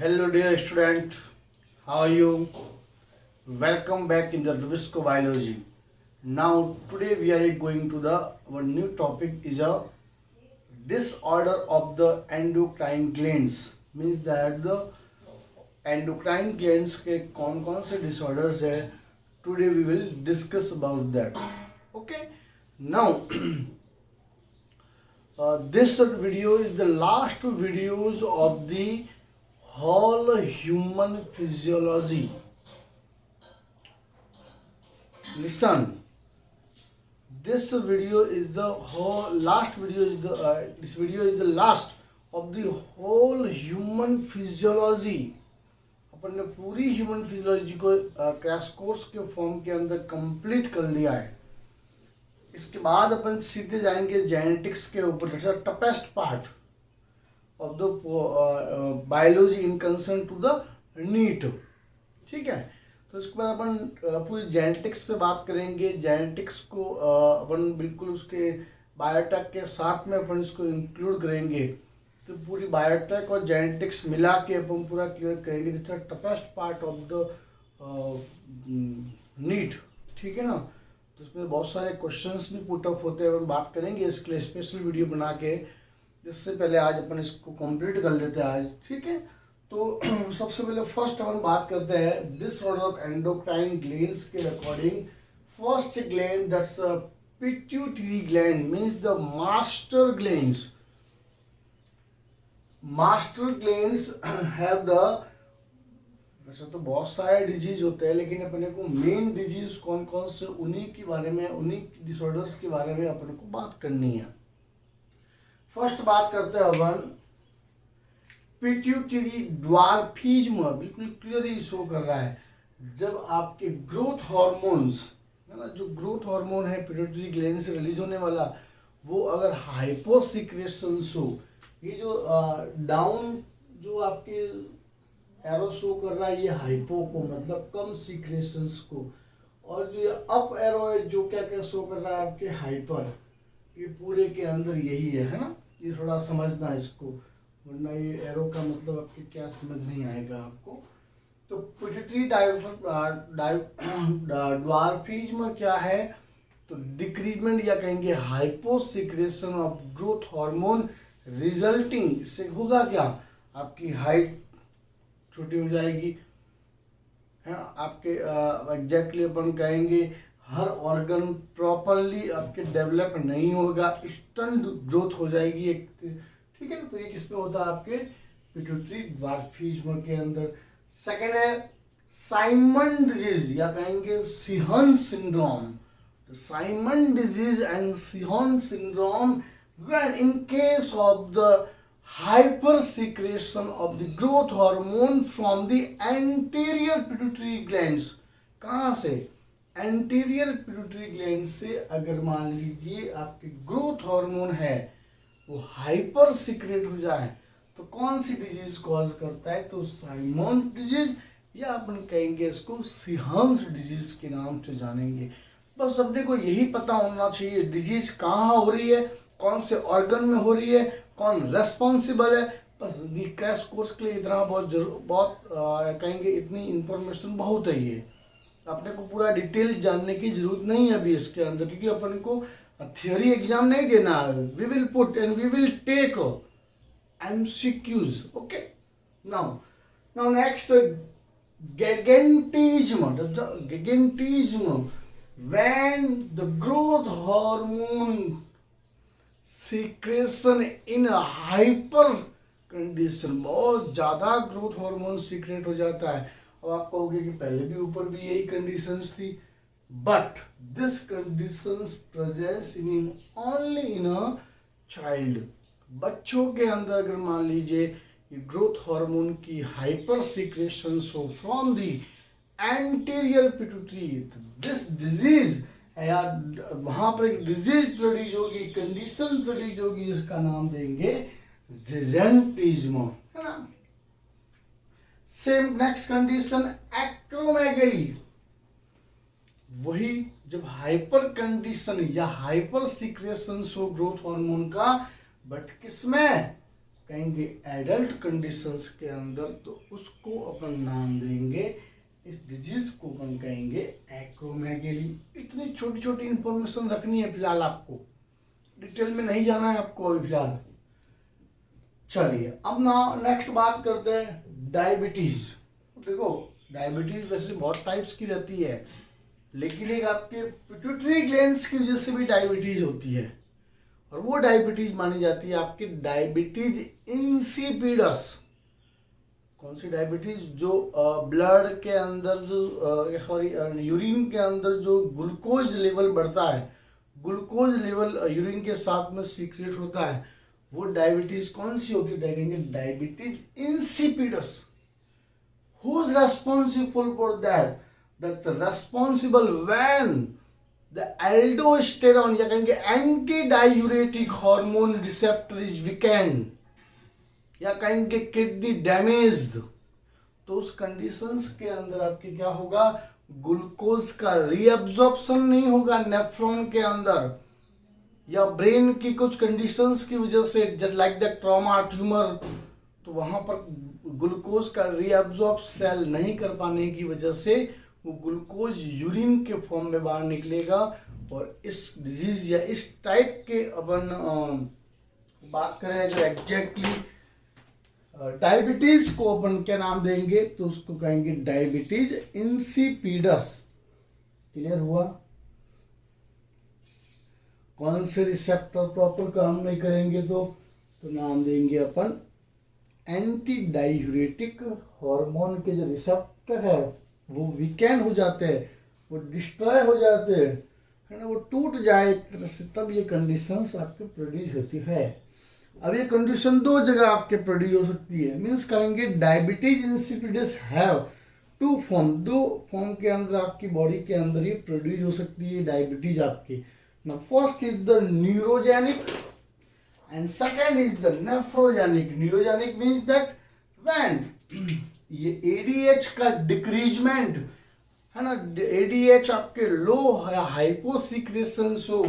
Hello dear student, how are you? Welcome back in the Rubisco Biology. Now today we are going to our new topic is a disorder of the endocrine glands. Means that the endocrine glands के कौन से disorders है. Today we will discuss about that. Okay. Now this video is the last videos of the whole human physiology. Listen, this video is the whole last video is the this video is the last of the whole human physiology. अपन ने पूरी human physiology को crash course के form के अंदर complete कर लिया है. इसके बाद अपन सीधे जाएंगे जेनेटिक्स के ऊपर. It's the toughest part of the biology in concern to the NEET. ठीक है, तो इसके बाद अपन पूरी जेनेटिक्स पे बात करेंगे. जेनेटिक्स को अपन बिल्कुल उसके बायोटेक के साथ में अपन इसको इंक्लूड करेंगे. तो पूरी बायोटेक और जेनेटिक्स मिला के अपन पूरा क्लियर करेंगे. This is toughest part of the NEET. ठीक है ना, तो इसमें बहुत सारे क्वेश्चंस भी पुट अप होते हैं. अपन बात करेंगे इसके लिए स्पेशल वीडियो बना के. इससे पहले आज अपन इसको कंप्लीट कर लेते हैं आज. ठीक है, तो सबसे पहले फर्स्ट अपन बात करते हैं डिसऑर्डर ऑफ एंडोक्राइन ग्लैंड्स के according. First gland that's pituitary gland means the master glands. Master glands have the, वैसे तो बहुत सारे डिजीज होते हैं लेकिन अपने को मेन डिजीज कौन कौन से उन्हीं के बारे में, उन्हीं डिसऑर्डर्स के बारे में अपन को बात करनी है. फर्स्ट बात करते हैं अपन पिट्यूटरी ड्वार्फिज्म. बिल्कुल क्लियरली शो कर रहा है जब आपके ग्रोथ हार्मोन्स है ना, जो ग्रोथ हार्मोन है पिट्यूटरी ग्लैंड से रिलीज होने वाला, वो अगर हाइपोसिक्रेशंस हो. ये जो डाउन जो आपके एरो शो कर रहा है ये हाइपो को मतलब कम सीक्रेशंस को, और जो ये अप एरो है जो क्या क्या शो कर रहा है आपके हाइपर. ये पूरे के अंदर यही है ना. ये थोड़ा समझना है इसको, वरना ये एरो का मतलब आपके क्या समझ नहीं आएगा आपको. तो पिट्यूटरी ड्वार्फिज्म क्या है, तो डिक्रीजमेंट या कहेंगे hyposecretion of growth hormone resulting. इससे होगा क्या, आपकी हाइट छोटी हो जाएगी है ना. आपके एग्जैक्टली अपन कहेंगे हर ऑर्गन प्रॉपरली आपके डेवलप नहीं होगा, स्टंट ग्रोथ हो जाएगी एक. ठीक है ना, तो ये किस पे होता है आपके पिट्यूटरी ड्वार्फिज्म के अंदर. सेकेंड है साइमन डिजीज या कहेंगे Sheehan syndrome. Simmonds disease and Sheehan syndrome when in case of the hypersecretion of the growth hormone from the anterior pituitary glands. कहाँ से, एंटीरियर पिट्यूटरी ग्लैंड से अगर मान लीजिए आपके ग्रोथ हार्मोन है वो हाइपर सीक्रेट हो जाए तो कौन सी डिजीज कॉज करता है, तो साइमन डिजीज या अपन कहेंगे इसको सिहन्स डिजीज के नाम से जानेंगे. बस अपने को यही पता होना चाहिए डिजीज कहाँ हो रही है, कौन से ऑर्गन में हो रही है, कौन रेस्पॉन्सिबल है. बस क्रैश कोर्स के लिए इतना बहुत कहेंगे इतनी इंफॉर्मेशन बहुत है. ये अपने को पूरा डिटेल जानने की जरूरत नहीं है अभी इसके अंदर, क्योंकि अपन को थियोरी एग्जाम नहीं देना है. We will put and we will take MCQs. Okay, now next gigantism. Gigantism when the growth hormone secretion in hyper condition, बहुत ज्यादा ग्रोथ हार्मोन सीक्रेट हो जाता है. अब आप कहोगे कि पहले भी ऊपर भी यही कंडीशंस थी, but this conditions presence in only in a child. बच्चों के अंदर अगर मान लीजिए ग्रोथ हार्मोन की हाइपर सीक्रेशंस हो from the anterior pituitary, this disease यार वहां पर एक डिजीज प्रोड्यूस होगी, कंडीशन प्रोड्यूस होगी, जिसका नाम देंगे जिजेंटिज्म है ना. Same next condition acromegaly. वही जब हाइपर कंडीशन या हाइपर सीक्रेशन हो ग्रोथ हार्मोन का, बट किसमें, कहेंगे एडल्ट कंडीशंस के अंदर, तो उसको अपन नाम देंगे, इस डिजीज को अपन कहेंगे एक्रोमेगेली। इतनी छोटी छोटी इंफॉर्मेशन रखनी है फिलहाल, आपको डिटेल में नहीं जाना है आपको अभी फिलहाल। चलिए अब ना नेक्स्ट बात करते हैं डायबिटीज। देखो डायबिटीज वैसे बहुत टाइप्स की रहती है, लेकिन एक आपके पिट्यूटरी ग्लैंड्स की वजह से भी डायबिटीज होती है, और वो डायबिटीज मानी जाती है आपकी डायबिटीज इंसिपिडस। कौन सी डायबिटीज? जो ब्लड के अंदर जो सॉरी यूरिन के अंदर जो ग्लूकोज लेवल बढ़ता है, ग्लूकोज लेवल यूरिन के साथ में सीक्रेट होता है, वो डायबिटीज कौन सी होती है? कहेंगे diabetes insipidus. Who is responsible for that? That's responsible when the aldosterone या कहेंगे anti diuretic hormone receptor is weekend, या कहेंगे किडनी डैमेज्ड। तो उस कंडीशंस के अंदर आपके क्या होगा? ग्लूकोज का रीअब्जॉर्प्शन नहीं होगा नेफ्रॉन के अंदर, या ब्रेन की कुछ कंडीशंस की वजह से लाइक द ट्रॉमा ट्यूमर, तो वहां पर ग्लूकोज का रीअब्जॉर्ब सेल नहीं कर पाने की वजह से वो ग्लूकोज यूरिन के फॉर्म में बाहर निकलेगा। और इस डिजीज या इस टाइप के अपन बात करें जो एग्जैक्टली डायबिटीज को अपन क्या नाम देंगे? तो उसको कहेंगे डायबिटीज इंसिपिडस। क्लियर हुआ? कौन से रिसेप्टर प्रॉपर काम नहीं करेंगे तो नाम देंगे अपन एंटी डायूरेटिक हार्मोन के जो रिसेप्टर है वो वीकेंड हो जाते हैं, वो डिस्ट्रॉय हो जाते हैं, है ना, वो टूट जाए एक तरह से, तब ये कंडीशंस आपके प्रोड्यूस होती है। अब ये कंडीशन दो जगह आपके प्रोड्यूस हो सकती है, मीन्स कहेंगे diabetes insipidus have to form, दो फॉर्म के अंदर आपकी बॉडी के अंदर ये प्रोड्यूस हो सकती है डायबिटीज आपकी। ना first is the neurogenic and second is the nephrogenic. Neurogenic means that when ये एडीएच का डिक्रीजमेंट है ना, एडीएच आपके लो या हाइपोसिक्रेशन हो,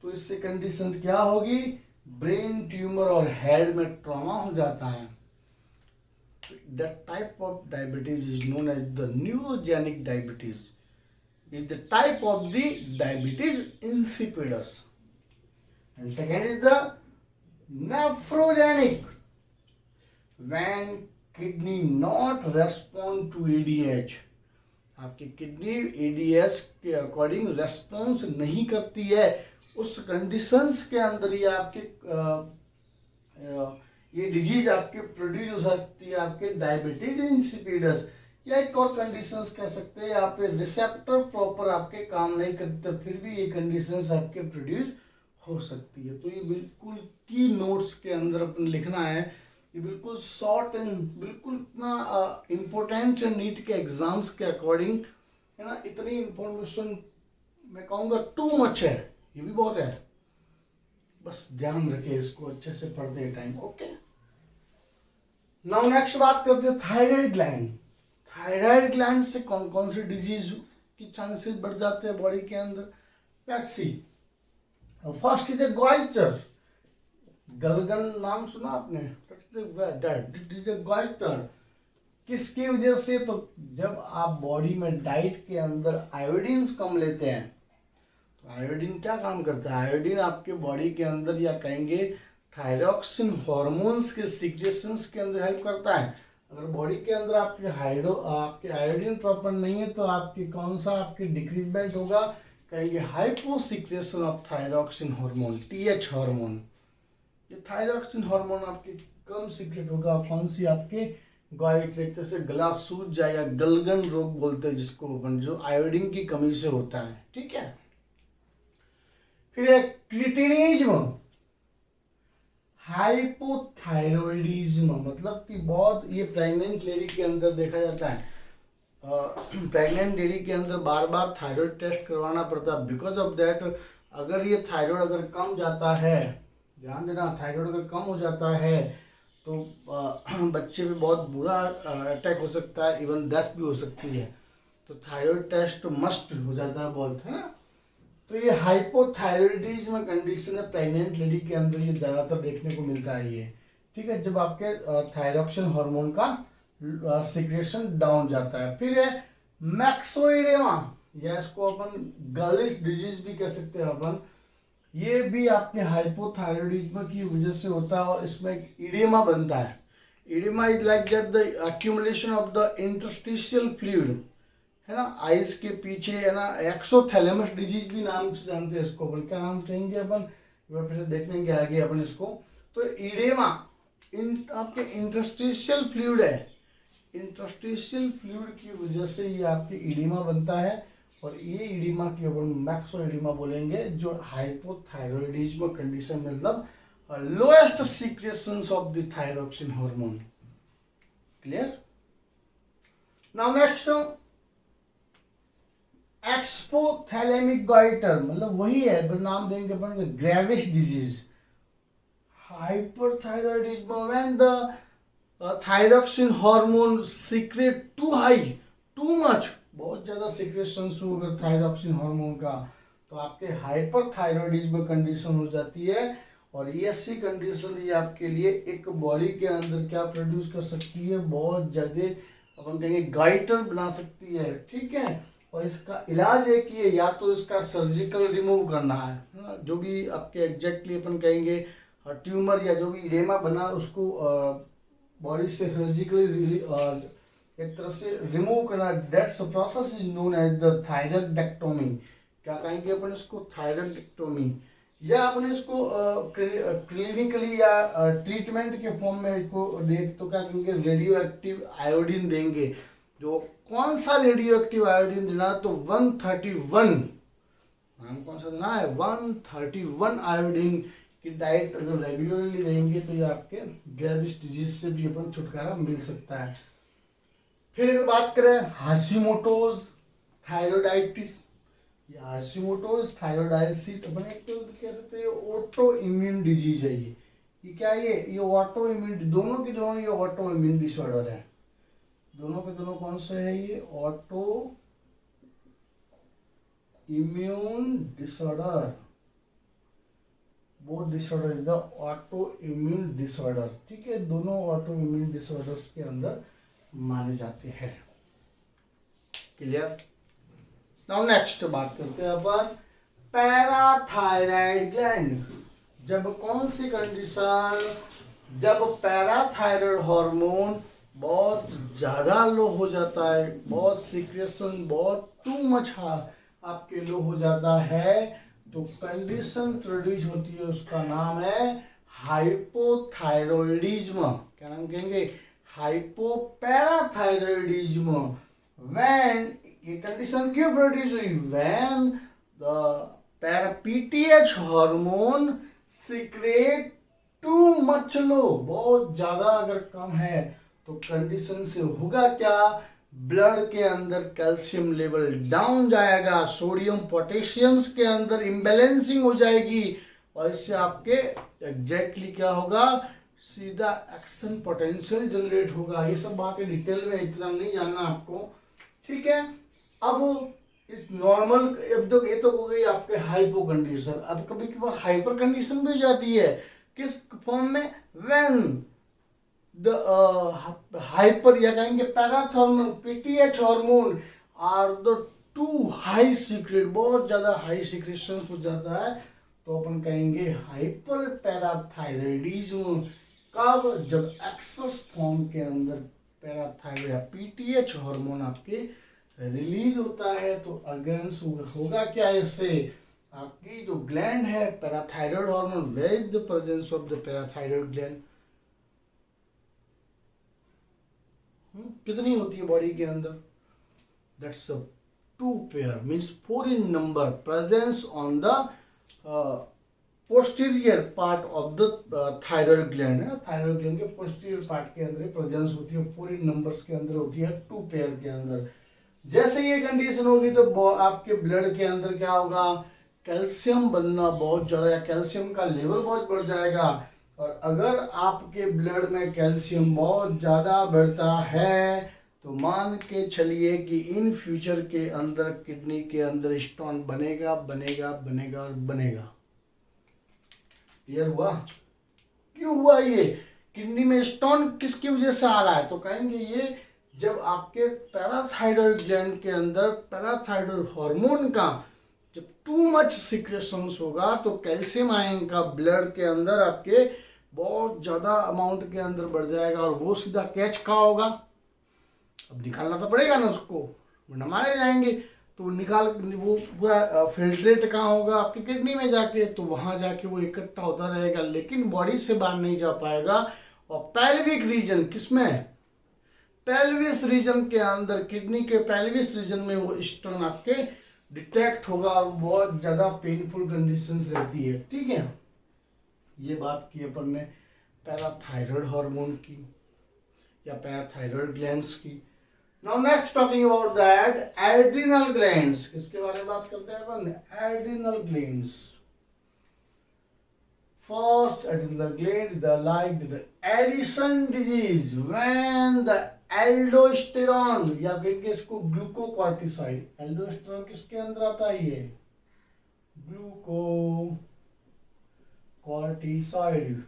तो इससे कंडीशन क्या होगी? ब्रेन ट्यूमर और हेड में ट्रॉमा हो जाता है। That type of diabetes is known as the neurogenic diabetes, is the type of the diabetes insipidus. And second is the nephrogenic, when kidney not respond to ADH. आपकी kidney ADH के according response नहीं करती है, उस conditions के अंदर ये आपके ये डिजीज आपके प्रोड्यूस हो सकती है, आपके डायबिटीज इंसिपिडस। या एक और कंडीशंस कह सकते हैं, यहाँ पे रिसेप्टर प्रॉपर आपके काम नहीं करते, फिर भी ये कंडीशंस आपके प्रोड्यूस हो सकती है। तो ये बिल्कुल की नोट्स के अंदर अपन लिखना है, ये बिल्कुल शॉर्ट एंड बिल्कुल इतना इम्पोर्टेंट नीट के एग्जाम्स के अकॉर्डिंग, है ना, इतनी इंफॉर्मेशन मैं कहूँगा टू मच है, ये भी बहुत है, बस ध्यान रखिए इसको अच्छे से पढ़ते टाइम। ओके, नाउ नेक्स्ट बात करते हैं थायराइड ग्लैंड। थायराइड ग्लैंड से कौन कौन सी डिजीज की चांसेस बढ़ जाते हैं बॉडी के अंदर? Let's see. First is a goitre. गलगन नाम सुना आपने? गॉइटर किसकी वजह से? तो जब आप बॉडी में डाइट के अंदर आयोडीन कम लेते हैं, तो आयोडीन क्या काम करता है? आयोडीन आपके बॉडी के अंदर या कहेंगे थायरॉक्सिन हार्मोन्स के सीक्रेशंस के अंदर हेल्प करता है। अगर बॉडी के अंदर आपके आयोडीन प्रॉपर नहीं है, तो आपकी कौन सा आपकी डिक्रीजमेंट होगा? कहेंगे hyposecretion of thyroxine hormone, TH hormone. ये थायरॉक्सिन हार्मोन आपके कम सीक्रेट होगा। कौन सी? आपके गॉइटर, एक तरह से गला सूज जाएगा, गलगन रोग बोलते हैं जिसको अपन, जो आयोडीन की कमी से होता है। ठीक है, फिर एक क्रिटिनिज्म, हाइपोथायरॉयडिज्म, मतलब कि बहुत ये प्रेग्नेंट लेडी के अंदर देखा जाता है। प्रेग्नेंट लेडी के अंदर बार बार थायराइड टेस्ट करवाना पड़ता है। बिकॉज ऑफ दैट अगर ये थायराइड अगर कम जाता है, ध्यान देना, थायराइड अगर कम हो जाता है तो बच्चे में बहुत बुरा अटैक हो सकता है, इवन डेथ भी हो सकती है। तो थायराइड टेस्ट तो मस्ट हो जाता है बहुत, है ना। तो ये हाइपोथायरॉयडिज्म कंडीशन है प्रेग्नेंट लेडी के अंदर, ये ज़्यादातर देखने को मिलता है ये। ठीक है, जब आपके थायरॉक्सिन हार्मोन का सिक्रेशन डाउन जाता है। फिर है मैक्सोइडेमा, या इसको अपन गर्लिश डिजीज भी कह सकते हैं अपन। ये भी आपके हाइपोथायरॉयडिज्म की वजह से होता है और इसमें एक इडेमा बनता है। Oedema is like that the accumulation of the interstitial fluid, है ना, आइस के पीछे, है ना। एक्सोथैलेमस डिजीज भी नाम से जानते हैं इसको अपन, क्या नाम कहेंगे अपन, फिर देख लेंगे आगे अपन इसको। तो इडेमा आपके इंटरस्टिशियल फ्लूइड है, इंटरस्टिशियल फ्लूइड की वजह से ये आपके इडेमा बनता है, और ये इडेमा की अपन मैक्सोइडेमा बोलेंगे, जो हाइपोथायरॉयडिज्म कंडीशन में मतलब lowest secretions of the thyroxine hormone. Clear? Now next exophthalmic goitre, मतलब वही है, पर नाम देंगे अपन Graves disease. Hyperthyroidism when the thyroxine hormone secrete too high, too much, बहुत ज्यादा सीक्रेशंस हो अगर थायरॉक्सिन हार्मोन का, तो आपके हाइपरथायरॉयडिज्म कंडीशन हो जाती है। और ये ऐसी कंडीशन ये आपके लिए एक बॉडी के अंदर क्या प्रोड्यूस कर सकती है, बहुत ज्यादा अपन कहेंगे गाइटर बना सकती है। ठीक है, और इसका इलाज एक ही है, या तो इसका सर्जिकल रिमूव करना है, जो भी आपके एग्जैक्टली अपन कहेंगे ट्यूमर या जो भी इडेमा बना उसको बॉडी से सर्जिकली एक तरह से रिमूव करना। That's process is known as the thyroidectomy. क्या कहेंगे अपन इसको, थायरॉइडेक्टोमी, या अपन इसको क्लिनिकली या ट्रीटमेंट के फॉर्म में इसको देख तो क्या कहेंगे, रेडियो एक्टिव आयोडीन देंगे। जो कौन सा रेडियो एक्टिव आयोडीन देना, तो 131, नाम कौन सा देना है, 131 आयोडीन की डाइट अगर रेगुलरली देंगे तो ये आपके ग्रेविश डिजीज से भी अपन छुटकारा मिल सकता है। फिर अगर बात करें हाशिमोटोज थायरोइडाइटिस, या हाशिमोटोज थायरोइडाइटिस अपन एक तो कह सकते हैं ऑटो इम्यून डिजीज है। ये क्या है, ये ऑटो इम्यून, दोनों के दोनों ये ऑटो इम्यून डिसऑर्डर है। दोनों के दोनों कौन से है, ये auto immune disorder, both disorder is the auto immune disorder. ठीक है, दोनों ऑटो इम्यून डिसऑर्डर्स के अंदर माने जाते हैं। क्लियर? नाउ नेक्स्ट बात करते हैं अपन पैराथायराइड ग्लैंड। जब कौन सी कंडीशन, जब पैराथायराइड हार्मोन बहुत ज़्यादा लो हो जाता है, बहुत सीक्रेशन बहुत टू मच आपके लो हो जाता है, तो कंडीशन प्रोड्यूस होती है, उसका नाम है हाइपोथायरॉयडिज्म। क्या नाम कहेंगे, हाइपोपैराथायरॉयडिज्म। व्हेन ये कंडीशन क्यों प्रोड्यूस हुई, when the PTH hormone secrete too much low, बहुत ज्यादा अगर कम है तो कंडीशन से होगा क्या, ब्लड के अंदर कैल्शियम लेवल डाउन जाएगा, सोडियम पोटेशियम्स के अंदर इम्बैलेंसिंग हो जाएगी, और इससे आपके एग्जैक्टली क्या होगा, सीधा एक्शन पोटेंशियल जनरेट होगा। ये सब बातें डिटेल में इतना नहीं जानना आपको। ठीक है, अब इस नॉर्मल, अब तो ये तो हो गई आपके हाइपो कंडीशन। अब कभी कभार हाइपर कंडीशन भी हो जाती है, किस फॉर्म में, व्हेन द हाइपर या कहेंगे parathormone PTH hormone are the too high secrete, बहुत ज्यादा हाई सीक्रेशन हो जाता है, तो अपन कहेंगे हाइपर पैराथायरॉयडिज्म। कब, जब एक्सेस फॉर्म के अंदर पैराथायरॉयड या पीटीएच हार्मोन आपके रिलीज होता है, तो अगेंस्ट होगा क्या, इससे आपकी जो ग्लैंड है parathyroid hormone, where is the presence of the parathyroid gland, कितनी होती है बॉडी के अंदर, that's a 2 pair, means 4 in number presence on the posterior part of the thyroid gland है। थायराइड ग्लैंड के पोस्टीरियर पार्ट के अंदर प्रेजेंस होती है, पूरी नंबर्स के अंदर होती है, 2 पेयर के अंदर। जैसे ये कंडीशन होगी तो आपके ब्लड के अंदर क्या होगा, कैल्शियम बनना बहुत ज़्यादा, या कैल्शियम का लेवल बहुत बढ़ जाएगा। और अगर आपके ब्लड में कैल्शियम बहुत ज़्यादा बढ़ता है तो मान के चलिए कि इन फ्यूचर के अंदर किडनी के अंदर स्टोन बनेगा बनेगा बनेगा और बनेगा। क्लियर हुआ? क्यों हुआ ये, किडनी में स्टोन किसकी वजह से आ रहा है, तो कहेंगे ये जब आपके पैराथायरॉइड ग्लैंड के अंदर पैराथायरॉइड हार्मोन का जब टू मच सिक्रेशंस होगा तो कैल्शियम आयन का ब्लड के अंदर आपके बहुत ज़्यादा अमाउंट के अंदर बढ़ जाएगा और वो सीधा कैच कहाँ होगा, अब निकालना तो पड़ेगा ना उसको, वरना मारे जाएंगे। तो निकाल वो पूरा फिल्ट्रेट कहाँ होगा, आपकी किडनी में जाके, तो वहाँ जाके वो इकट्ठा होता रहेगा लेकिन बॉडी से बाहर नहीं जा पाएगा। और पेल्विक रीजन किसमें, पेल्विस रीजन के अंदर, किडनी के पेल्विस रीजन में वो स्टोन आपके डिटेक्ट होगा और बहुत ज़्यादा पेनफुल कंडीशंस रहती है। ठीक है, ये बात की अपन ने पैराथायरॉयड हार्मोन की या पैराथायरॉयड ग्लैंड्स की। Now next talking about that adrenal glands, किसके बारे में बात करते हैं अपन, adrenal glands. First adrenal gland is like the Addison disease when the aldosterone या कहेंगे इसको ग्लूकोकॉर्टिसॉइड, एल्डोस्टेरोन किसके अंदर आता है, ये ग्लूकोकॉर्टिसॉइड,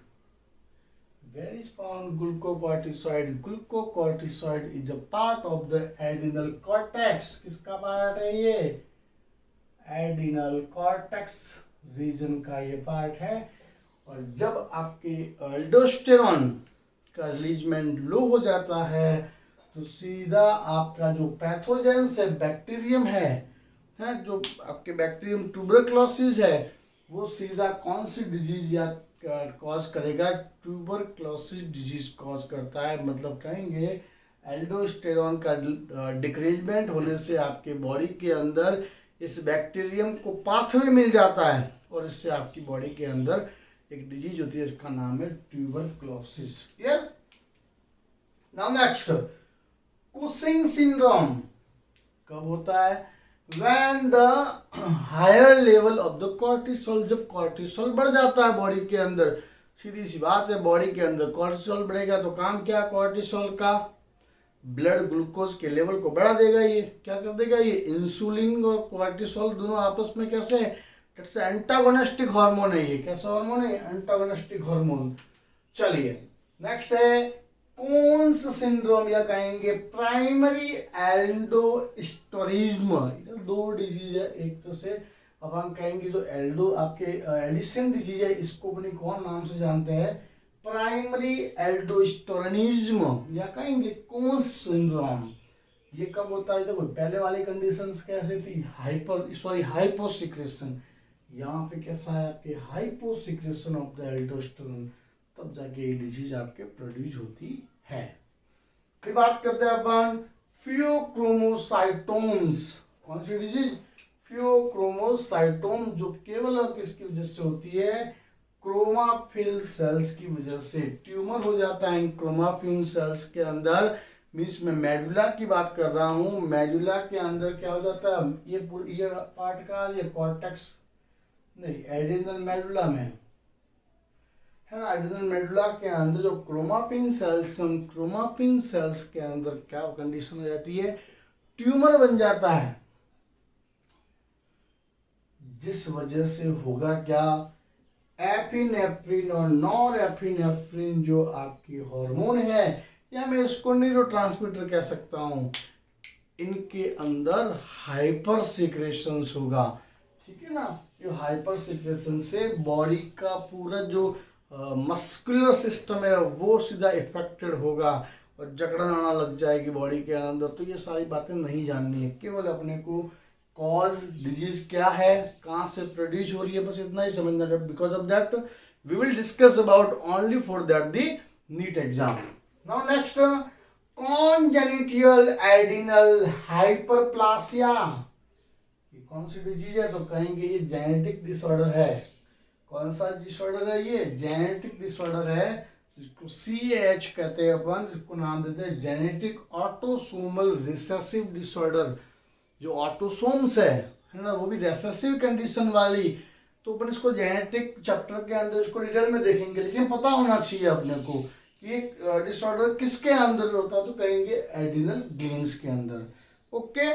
where is found glucocorticoid, glucocorticoid is a part of the adrenal cortex, किसका पार्ट है ये, एड्रिनल कॉर्टेक्स रीजन का ये पार्ट है। और जब आपके एल्डोस्टेरोन का रिलीजमेंट लो हो जाता है तो सीधा आपका जो पैथोजन से बैक्टीरियम है जो आपके बैक्टीरियम ट्यूबरक्लोसिस है, वो सीधा कौन सी डिजीज या कॉज करेगा, ट्यूबरक्लोसिस डिजीज कॉज करता है। मतलब कहेंगे एल्डोस्टेरोन का डिक्रीजमेंट होने से आपके बॉडी के अंदर इस बैक्टीरियम को पाथवे मिल जाता है और इससे आपकी बॉडी के अंदर एक डिजीज होती है, इसका नाम है tuberculosis. Clear? Now next, Cushing syndrome कब होता है, when the higher level of the cortisol, जब कॉर्टिसोल बढ़ जाता है बॉडी के अंदर। सीधी सी बात है, बॉडी के अंदर कॉर्टिसोल बढ़ेगा तो काम क्या, कॉर्टिसोल का ब्लड ग्लूकोज के लेवल को बढ़ा देगा। ये क्या कर देगा, ये इंसुलिन और कॉर्टिसोल दोनों आपस में कैसे, इट्स एंटागोनिस्टिक हार्मोन है। ये कैसा हार्मोन है, एंटागोनिस्टिक हार्मोन। चलिए नेक्स्ट है कोन्स सिंड्रोम या कहेंगे प्राइमरी एल्डोस्टेरिज्म। दो डिजीज है, एक तो से अब हम कहेंगे जो एल्डो आपके एडिसन डिजीज है, इसको अपने कौन नाम से जानते हैं, प्राइमरी एल्डोस्टेरिज्म या कहेंगे कोन्स सिंड्रोम। ये कब होता है, देखो पहले वाली कंडीशंस कैसे थी, हाइपोसिक्रेशन, यहाँ पे कैसा है आपके हाइपोसिक्रेशन ऑफ द एल्डोस्टेरोन, तब जाके ये डिजीज आपके प्रोड्यूस होती है। फिर बात करते हैं अपन फियोक्रोमोसाइटोम्स। कौन सी डिजीज, फियोक्रोमोसाइटोम, जो केवल और किसकी वजह से होती है, क्रोमाफिल सेल्स की वजह से ट्यूमर हो जाता है इन क्रोमाफिल सेल्स के अंदर। मीन्स मैं मेडुला की बात कर रहा हूँ, मेडुला के अंदर क्या हो जाता है, ये पार्ट का, ये कॉर्टेक्स नहीं, एड्रिनल मेडुला में है ना, एड्रिनल मेडुला के अंदर जो क्रोमाफिन सेल्स के अंदर क्या कंडीशन हो जाती है, ट्यूमर बन जाता है, जिस वजह से होगा क्या, एपिनेफ्रिन और नॉरएपिनेफ्रिन जो आपकी हार्मोन है, या मैं इसको न्यूरोट्रांसमीटर कह सकता हूँ, इनके अंदर हाइपर सिक्रेशंस होगा। ठीक है ना, ये हाइपर सिक्रेशन से बॉडी का पूरा जो मस्कुलर सिस्टम है वो सीधा इफेक्टेड होगा और जकड़न आना लग जाएगी बॉडी के अंदर। तो ये सारी बातें नहीं जाननी है, केवल अपने को कॉज डिजीज क्या है, कहाँ से प्रोड्यूस हो रही है, बस इतना ही समझना है। Because of that we will discuss about only for that the NEET exam. Now next, congenital adrenal hyperplasia, ये कौन सी डिजीज है, तो कहेंगे ये जेनेटिक डिसऑर्डर है। कौन सा डिसऑर्डर है, ये जेनेटिक डिसऑर्डर है, जिसको CAH कहते हैं अपन, जिसको नाम देते हैं जेनेटिक ऑटोसोमल रिसेसिव डिसऑर्डर। जो ऑटोसोम्स है ना, वो भी रिसेसिव कंडीशन वाली, तो अपन इसको जेनेटिक चैप्टर के अंदर इसको डिटेल में देखेंगे, लेकिन पता होना चाहिए अपने को कि डिसऑर्डर किसके अंदर होता है, तो कहेंगे एड्रिनल ग्लैंड्स के अंदर। ओके।